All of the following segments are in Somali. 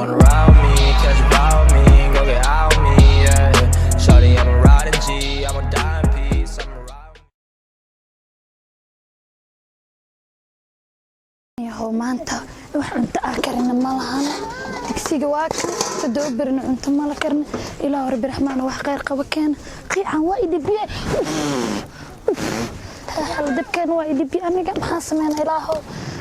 run around me, catch a vibe with me, go get out with me, yeah. Shawty, I'm a riding G, I'm a dying piece, I'm a ride. ياهو مانتا wax cunto ah karina ma lahan digsiga waa kan sadoo birna cunto ma la karna ilaa rabbi raxmaan wax qeyr qaba keen qiican waa idibiye hal dabkan waa idibiye aniga maxaa sameeyay ilaaho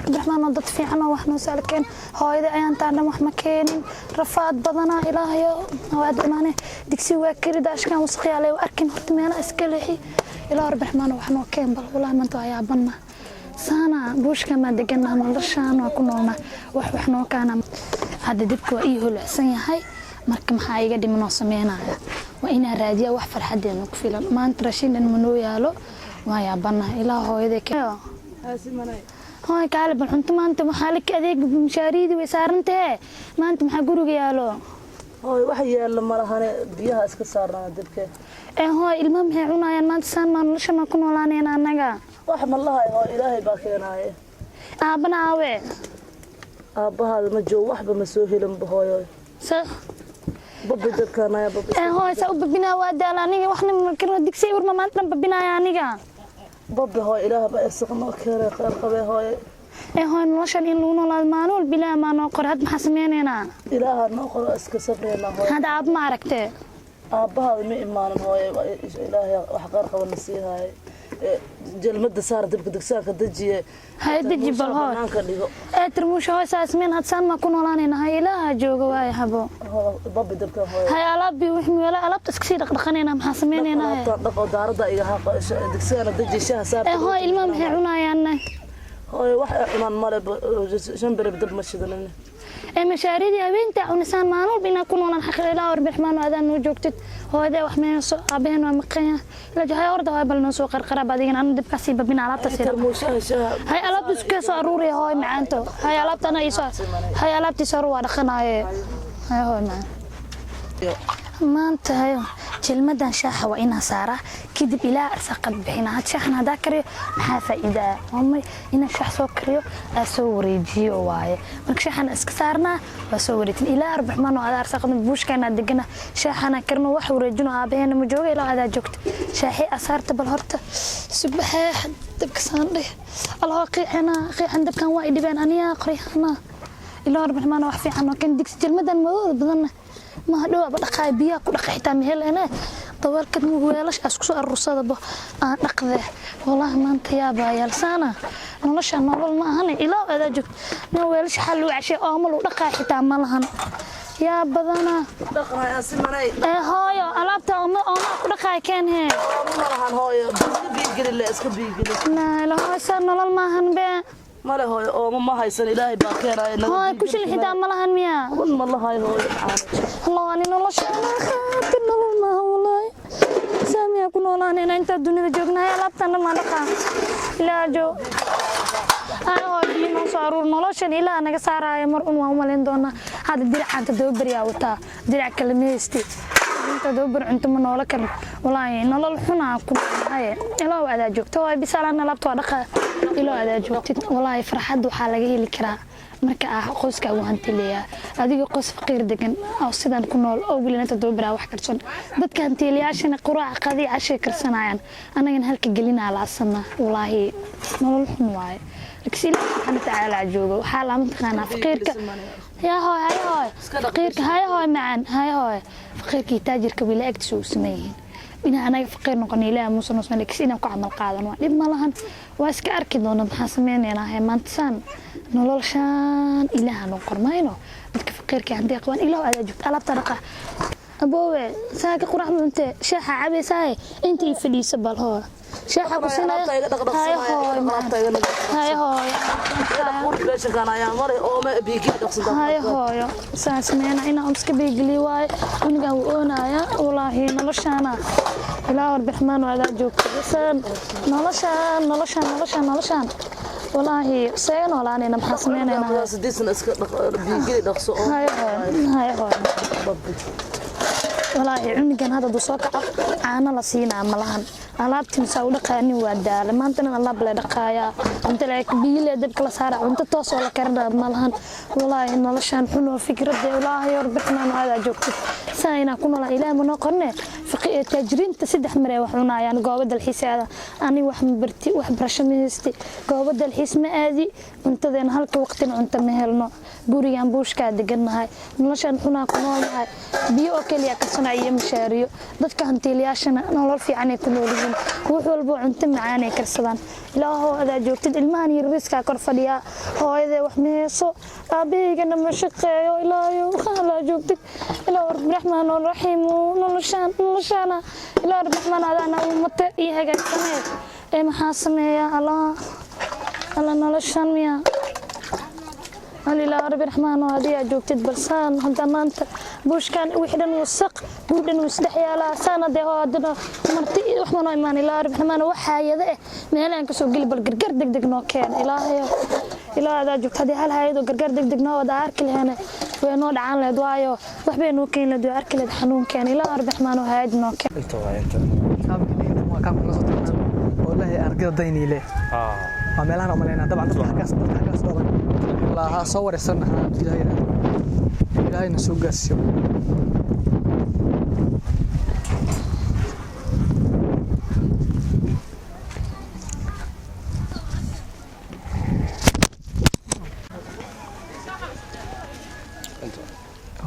rabbi raxmaan dad fiican oo wax noo salkeen hooyada ayaan taana wax ma keenin rafaad badana ilaahayo waa dhamaane digsi waa karida ashkan wasqiyaalay arkin horta meena iska leexi ilaa rabbi raxmaan wax noo keen bal wallahi maanta ayaa banna sana buushka ma deganaa noloshaan waa ku noolna wax noo kaana hada dibka waa ii hulacsan yahay marka maxaa iga dhimanoo sameynaya waa inaan raadiyaa wax farxadeena ku filan maanta rashidan ma noo yaalo waa yaabana ilaa hooyada ka hooy kaale bal cunto maanta waxaa la adeeg mushaariidi way saarantee maanta maxaa guriga yaalo hooy wax yaalo malahane biyaha iska saarnaa dibka hooy ilmaha maxay cunayaan maanta saan ma noloshaan ku noolaaneen anaga wax ma lahay oo ilaahay baa keenaay aabana aawe aabahaada ma joog waxba ma soo helin bahooyo babbi dadkaanaya babbi hooy sa u babinaa waa daal aniga waxna ma karno digsi warma maanta babinaya aniga babbi hooy ilaahay baa isaqnoo keenay qeyr qabay hooy hooy noloshan in lagu noolaado maalin walba ilaahay maa noo qor had maxaa sameynaynaa ilaaha noo qoro iska sabreenaa hooy hada aab ma aragtee aabahaada ma imaanin hooy ilaahay wax qeyr qaba na sii haay jelmada saar dibka dugsaanka dajiye hay daji bal hooy tarmuusha hooy saasmeen hadsaan ma ku noolaanayna hay ilaaha jooga waay habo babbi dabka hooy hay alaabi wixii wala alaabta iska sii dhaqdhaqanayna maxaa sameynayna dhaqo daarada iga haqo dugsaana daji shaha saar hooy ilmaha maxay cunayaan hooy wax cunaan male shanbere dab ma shidanina mashaariidi habeenta cunasaan maalin walba inaa ku noolaan xaqi ilaa rabbi raxmaan aadaan noo joogtid hooyada wax meeyso aabaheen waa maqanya la jahay orda way bal noo soo qarqarab adigana aan dibkaasi babina alaabta sii hay alaabta iska soo aruuri hooy macaanto hay alaabtana iso hay alaabti soo waa dhaqanaaye hay hooy macaan maanta hayo jilmadan shaaxa waa inaa saara kadib ilaa arsaqad bixina had shaaxan hadaa kariyo maxaa faa'iida ah inaa shaax soo kariyo aa soo wareejiyo waaye marka shaaxan iska saarnaa waa soo wareejin ilaa arbaxmaan oo adaa arsaqad buushkana degana shaaxana karno wax wareejino aabaheena ma jooga ilaa adaa joogta shaaxi asaarta bal horta subax dabka saandhe allah qiixan dabkan waa idibeen aniga qoriyana ilaa arbaxmaan wax fiican oo kan digsi jilmadan ma badan ما هو بدقاي بيا كل قحيتا مهل أنا طوال كده مغويلش أسكسو الرصادة به نقذه والله ما أنت يا بايا لسانا نلاش النوال ما هني إلا هذا جب نويلش حلو عشاء أمل ودقاي حتى عملهن يا بدنا دقنا يا سمري هاي ألعبت أم دقاي كان هي مالهن هاي بيجري اللي اسكت بيجري لا هاي صار نوال ما هن به ما له هاي أو ما هيسن إلهي باكينا هاي كل شيء حتى عملهن ميا كل ما الله هاي هاي الله أنا نلاش أنا خاطر نوال ما والله سامي أكون والله أنا أنت الدنيا جوجنا هاي ألعبت أنا ما دقا لا جو أنا هاي ما صاروا نلاش إلا أنا كسارة مرؤون وعملين دونا هذا درع أنت دوبر يا وتا درع كلمة استي أنت دوبر أنت من ولا كلام والله نلال حنا كل هاي إلا وعدا جوجت هاي بسالة نلعبت ودقا إلا وعدا جوجت والله فرحت وحالة هي اللي كرا marka qoyska uu hantileeya adiga qoys faqiir degan oo sidan ku nool oo wili inta doobra wax karsan dadka hantileyaashana quraac qadi cashay karsanayaan anagan halka gelina la asana wallahi nolol xun waay laakiin waxaan taala joogo waxa la maqana faqiirka يا هاي فقيرك هاي معن هاي فقيرك تاجرك ولا أكتسو سمين إنها أنا فقير نقني لا موسى نص ملك سينا كعمل قاعدة وعلي ما لهن واسك أركض ونبحثمين أنا هاي ما انتسان نلولشان إلها نقر ما ينو بدك فقيرك عندي أقوان إله على جبت ألا بطرقة أبوي ساك قرح من أنت شاحة عبي ساي أنت فليس بالهوا شاحة قصنا هاي هاي ساسمين أنا أمسك بيجلي واي ونجاونا يا والله نلشانا إله رب الرحمن وعلى جوك بسان نلشان والله سين ولا أنا محسمين أنا سديسنا بيجلي دخسو هاي walaahi cunigan hadda duu soo kaco caano la siinaa malahan alaabtiin saa u dhaqaanin waa daala maantana alaab la dhaqaayaa inta la biile dabka la saara cunto toos oo la karinaa malahan walaahi noloshaan xunoo fikradda walaahi warbixinaan aada joogto saayna ku noolaa ilaahay ma noqonne taajiriinta saddex mar ay wax cunayaan goobo dalxiisaada ani wax ma barti wax barasho ma haysti goobo dalxiis ma aadi cuntadeena halka waqtina cunto ma helno gurigan buushka deganahay noloshaan xunaa ku noolahay biyo oo kaliya ka sanaayo mashaariyo dadka hantiilayaashana nolol fiican ay ku noolyihiin wax walba cunto macaan ay karsadaan ilaahow adaa joogtid ilmahan yariiska kor fadhiya hooyadee wax ma hayso aabaheygana ma shaqeeyo ilaahow adaa joogtid ilaahow raxmaan oo raxiim noloshaan ilaahow raxmaan adana ummata iyo hagaagsanay ee maxaa sameeyaa allah noloshaan miya ilaahow rabbi raxmaan oo adiga joogtid balsaan hadda maanta buushkan wixdan wasaq gudhan wasdex yaala sanadee oo hadda marti wax ma noo imaan ilaahow rabbi raxmaan waxa hayada meelaan ka soo gali bal gargar degdeg noo keen ilaahow adaa joogtid hadii hal hayado gargar degdeg noo wada arki lahayn way noo dhacaan leed waayo wax bay noo keen leed arki leed xanuunkan ilaahow rabbi raxmaan oo hayad noo keen inta waa kaam la soo taabto wallahi argada dayniile waa meelahan oo maleena dabcan dadka halkaas badan ilaaha soo wareysanaha ilaahayna soo gaarsiiyo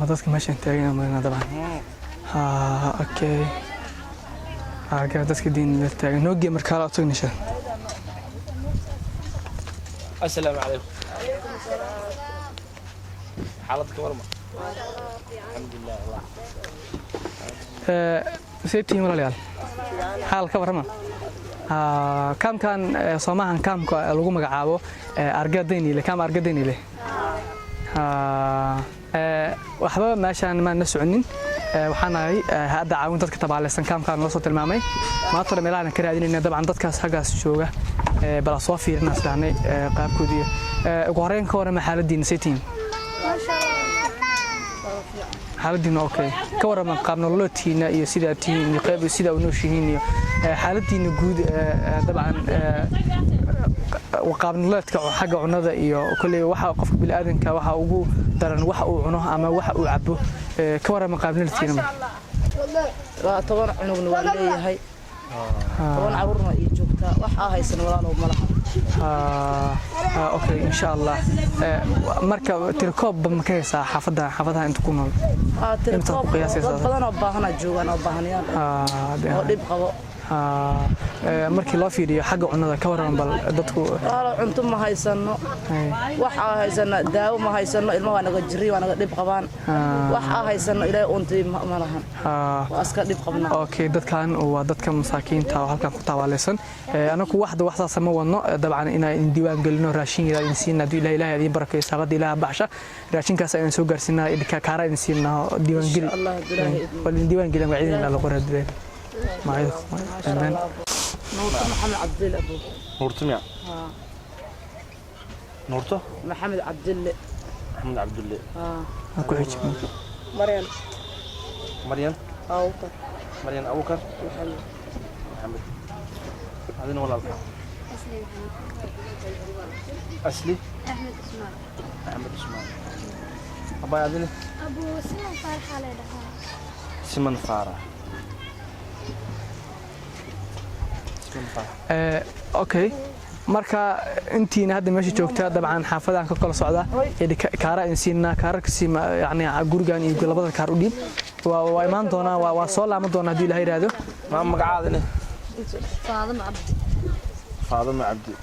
dadka meeshan taagan maleena dabcan okay aga dadka diin la taagan noogi markaa la tagnisha السلام عليكم حالتك ورمى الحمد لله والله سيتي ولا ليال حالك ورمى كم كان صومعان كم لغو مغعابو أرقديني له كم أرقديني له waxba meeshaan ma nasocnin waxaanahay hadda caawin dadka tabaalaysan kaamkaan loo soo tilmaamay maanta meelaha ka raadinayna dabcan dadkaas hagaas jooga bala soo fiirina saanay qaabkoodii ugu horeen ka waran xaaladiina saytiin xaaladiina okay ka waran qaab nololeedkiina iyo sida tiin iyo qayb sida u nooshihiin iyo xaaladiina guud dabcan وقاب نلاتك حاجة عنده إياه كل واحد قف بالآذن كواحد وجو ترى واحد وعنه أما واحد وعبه كورة مقابل نلتينا طبعا عنو نوالي هاي طبعا عبرنا يجوكتا وحا هاي سنوالنا وملها أوكي إن شاء الله مركب تركب بمكيسة حافظها أنت تكونوا تركب بدنا باهنا جوانا باهنيان ودب قبو markii loo fiiriyo xagga cunada ka waran bal dadku cunto ma haysano waxa haysana daawo ma haysano ilmo waa naga jiri waa naga dib qabaan waxa haysano ilaa untay ma lahan waa iska dib qabnaa okay dadkan waa dadka masaakiinta oo halkan ku tawaalaysan anaku waxdaas ma wadno dabcan inaan diiwaan galino raashin ilaa insiina ilaahay idin barakeeyo saaqada ilaaha baxsha raashinkaas ayaan soo gaarsinaa idinka kaara insiina diiwaan gali wal diiwaan gali waciidina la qoraadeen معاكم تمام نورته محمد عبد الله ابو نورته يا نورته محمد عبد الله محمد عبد الله اكو هيك مريم اوكر مريم ابوكر محمد هذين ولا أسلي أحمد إسماعيل أبا عادل أبو سمن فارح على ده سمن فارح اوكي marka intiina hadda meesha joogtaa dabcan xaafadaha ka kala socda ee kaara insiina kaararkasi yani gurigan iyo labada kaar u dhiib waa imaan doona waa soo laaman doona hadii ilaahay raado ma magacaadina فاطمة عبدي فاطمة عبدي